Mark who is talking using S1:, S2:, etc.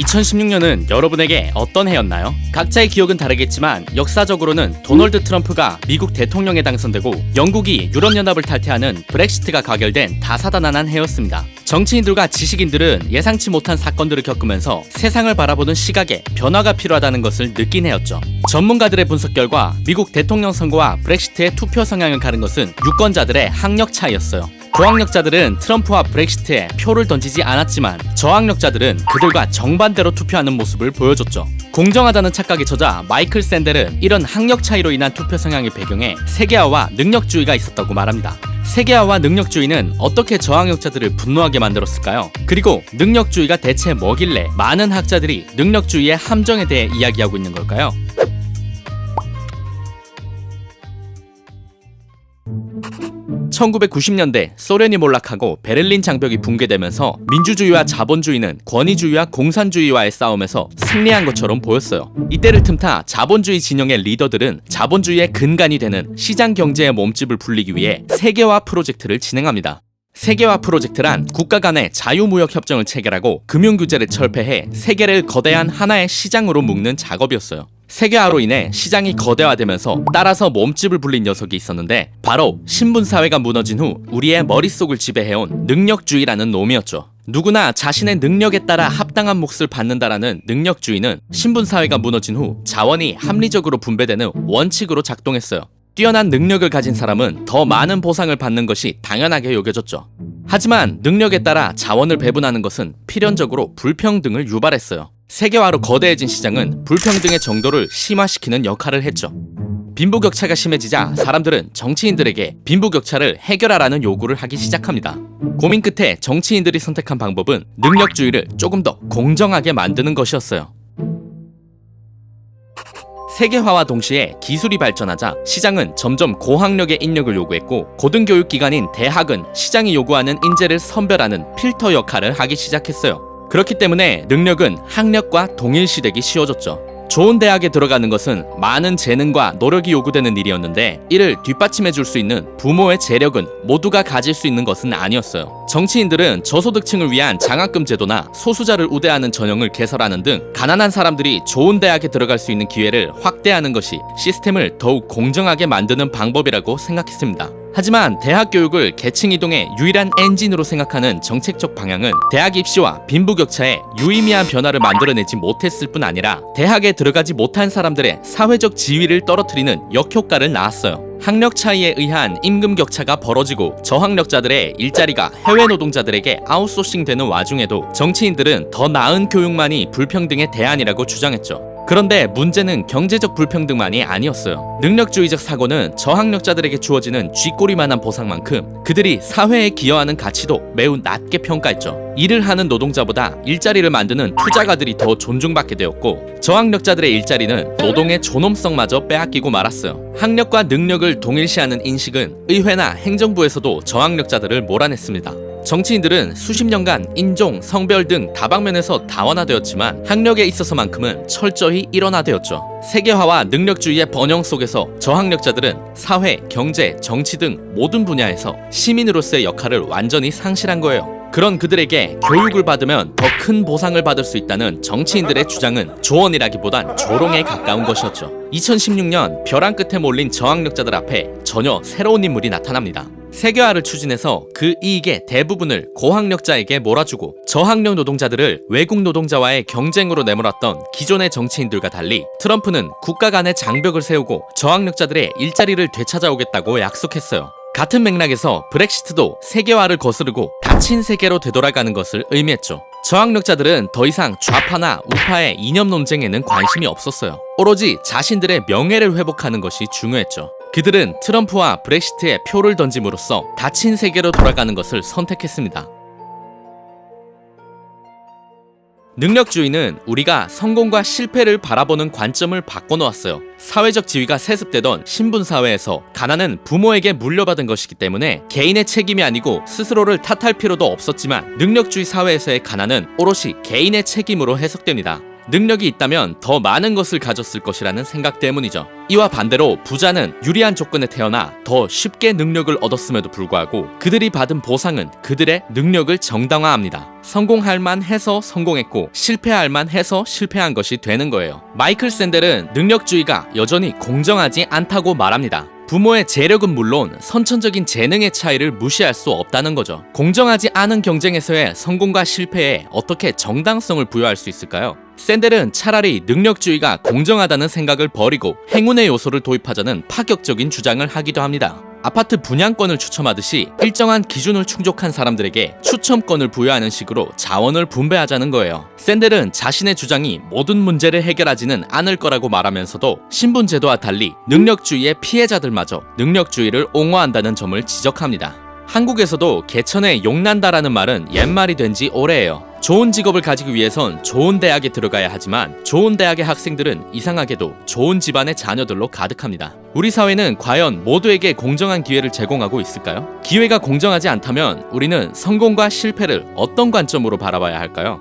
S1: 2016년은 여러분에게 어떤 해였나요? 각자의 기억은 다르겠지만 역사적으로는 도널드 트럼프가 미국 대통령에 당선되고 영국이 유럽연합을 탈퇴하는 브렉시트가 가결된 다사다난한 해였습니다. 정치인들과 지식인들은 예상치 못한 사건들을 겪으면서 세상을 바라보는 시각에 변화가 필요하다는 것을 느낀 해였죠. 전문가들의 분석 결과 미국 대통령 선거와 브렉시트의 투표 성향을 가른 것은 유권자들의 학력 차이였어요. 고학력자들은 트럼프와 브렉시트에 표를 던지지 않았지만 저학력자들은 그들과 정반대로 투표하는 모습을 보여줬죠. 공정하다는 착각에 처자 마이클 샌델은 이런 학력 차이로 인한 투표 성향의 배경에 세계화와 능력주의가 있었다고 말합니다. 세계화와 능력주의는 어떻게 저학력자들을 분노하게 만들었을까요? 그리고 능력주의가 대체 뭐길래 많은 학자들이 능력주의의 함정에 대해 이야기하고 있는 걸까요? (1990년대) 소련이 몰락하고 베를린 장벽이 붕괴되면서 민주주의와 자본주의는 권위주의와 공산주의와의 싸움에서 승리한 것처럼 보였어요. 이때를 틈타 자본주의 진영의 리더들은 자본주의의 근간이 되는 시장 경제의 몸집을 불리기 위해 세계화 프로젝트를 진행합니다. 세계화 프로젝트란 국가 간의 자유무역 협정을 체결하고 금융규제를 철폐해 세계를 거대한 하나의 시장으로 묶는 작업이었어요. 세계화로 인해 시장이 거대화되면서 따라서 몸집을 불린 녀석이 있었는데 바로 신분사회가 무너진 후 우리의 머릿속을 지배해온 능력주의라는 놈이었죠. 누구나 자신의 능력에 따라 합당한 몫을 받는다라는 능력주의는 신분사회가 무너진 후 자원이 합리적으로 분배되는 원칙으로 작동했어요. 뛰어난 능력을 가진 사람은 더 많은 보상을 받는 것이 당연하게 여겨졌죠. 하지만 능력에 따라 자원을 배분하는 것은 필연적으로 불평등을 유발했어요. 세계화로 거대해진 시장은 불평등의 정도를 심화시키는 역할을 했죠. 빈부격차가 심해지자 사람들은 정치인들에게 빈부격차를 해결하라는 요구를 하기 시작합니다. 고민 끝에 정치인들이 선택한 방법은 능력주의를 조금 더 공정하게 만드는 것이었어요. 세계화와 동시에 기술이 발전하자 시장은 점점 고학력의 인력을 요구했고 고등교육기관인 대학은 시장이 요구하는 인재를 선별하는 필터 역할을 하기 시작했어요. 그렇기 때문에 능력은 학력과 동일시되기 쉬워졌죠. 좋은 대학에 들어가는 것은 많은 재능과 노력이 요구되는 일이었는데 이를 뒷받침해 줄 수 있는 부모의 재력은 모두가 가질 수 있는 것은 아니었어요. 정치인들은 저소득층을 위한 장학금 제도나 소수자를 우대하는 전형을 개설하는 등 가난한 사람들이 좋은 대학에 들어갈 수 있는 기회를 확대하는 것이 시스템을 더욱 공정하게 만드는 방법이라고 생각했습니다. 하지만 대학 교육을 계층 이동의 유일한 엔진으로 생각하는 정책적 방향은 대학 입시와 빈부격차에 유의미한 변화를 만들어내지 못했을 뿐 아니라 대학에 들어가지 못한 사람들의 사회적 지위를 떨어뜨리는 역효과를 낳았어요. 학력 차이에 의한 임금 격차가 벌어지고 저학력자들의 일자리가 해외 노동자들에게 아웃소싱되는 와중에도 정치인들은 더 나은 교육만이 불평등의 대안이라고 주장했죠. 그런데 문제는 경제적 불평등만이 아니었어요. 능력주의적 사고는 저학력자들에게 주어지는 쥐꼬리만한 보상만큼 그들이 사회에 기여하는 가치도 매우 낮게 평가했죠. 일을 하는 노동자보다 일자리를 만드는 투자가들이 더 존중받게 되었고 저학력자들의 일자리는 노동의 존엄성마저 빼앗기고 말았어요. 학력과 능력을 동일시하는 인식은 의회나 행정부에서도 저학력자들을 몰아냈습니다. 정치인들은 수십 년간 인종, 성별 등 다방면에서 다원화되었지만 학력에 있어서만큼은 철저히 일원화되었죠. 세계화와 능력주의의 번영 속에서 저학력자들은 사회, 경제, 정치 등 모든 분야에서 시민으로서의 역할을 완전히 상실한 거예요. 그런 그들에게 교육을 받으면 더 큰 보상을 받을 수 있다는 정치인들의 주장은 조언이라기보단 조롱에 가까운 것이었죠. 2016년 벼랑 끝에 몰린 저학력자들 앞에 전혀 새로운 인물이 나타납니다. 세계화를 추진해서 그 이익의 대부분을 고학력자에게 몰아주고 저학력 노동자들을 외국 노동자와의 경쟁으로 내몰았던 기존의 정치인들과 달리 트럼프는 국가 간의 장벽을 세우고 저학력자들의 일자리를 되찾아오겠다고 약속했어요. 같은 맥락에서 브렉시트도 세계화를 거스르고 닫힌 세계로 되돌아가는 것을 의미했죠. 저학력자들은 더 이상 좌파나 우파의 이념 논쟁에는 관심이 없었어요. 오로지 자신들의 명예를 회복하는 것이 중요했죠. 그들은 트럼프와 브렉시트에 표를 던짐으로써 닫힌 세계로 돌아가는 것을 선택했습니다. 능력주의는 우리가 성공과 실패를 바라보는 관점을 바꿔놓았어요. 사회적 지위가 세습되던 신분사회에서 가난은 부모에게 물려받은 것이기 때문에 개인의 책임이 아니고 스스로를 탓할 필요도 없었지만 능력주의 사회에서의 가난은 오롯이 개인의 책임으로 해석됩니다. 능력이 있다면 더 많은 것을 가졌을 것이라는 생각 때문이죠. 이와 반대로 부자는 유리한 조건에 태어나 더 쉽게 능력을 얻었음에도 불구하고 그들이 받은 보상은 그들의 능력을 정당화합니다. 성공할 만해서 성공했고 실패할 만해서 실패한 것이 되는 거예요. 마이클 샌델은 능력주의가 여전히 공정하지 않다고 말합니다. 부모의 재력은 물론 선천적인 재능의 차이를 무시할 수 없다는 거죠. 공정하지 않은 경쟁에서의 성공과 실패에 어떻게 정당성을 부여할 수 있을까요? 샌델은 차라리 능력주의가 공정하다는 생각을 버리고 행운의 요소를 도입하자는 파격적인 주장을 하기도 합니다. 아파트 분양권을 추첨하듯이 일정한 기준을 충족한 사람들에게 추첨권을 부여하는 식으로 자원을 분배하자는 거예요. 샌델은 자신의 주장이 모든 문제를 해결하지는 않을 거라고 말하면서도 신분제도와 달리 능력주의의 피해자들마저 능력주의를 옹호한다는 점을 지적합니다. 한국에서도 개천에 용난다라는 말은 옛말이 된 지 오래예요. 좋은 직업을 가지기 위해선 좋은 대학에 들어가야 하지만 좋은 대학의 학생들은 이상하게도 좋은 집안의 자녀들로 가득합니다. 우리 사회는 과연 모두에게 공정한 기회를 제공하고 있을까요? 기회가 공정하지 않다면 우리는 성공과 실패를 어떤 관점으로 바라봐야 할까요?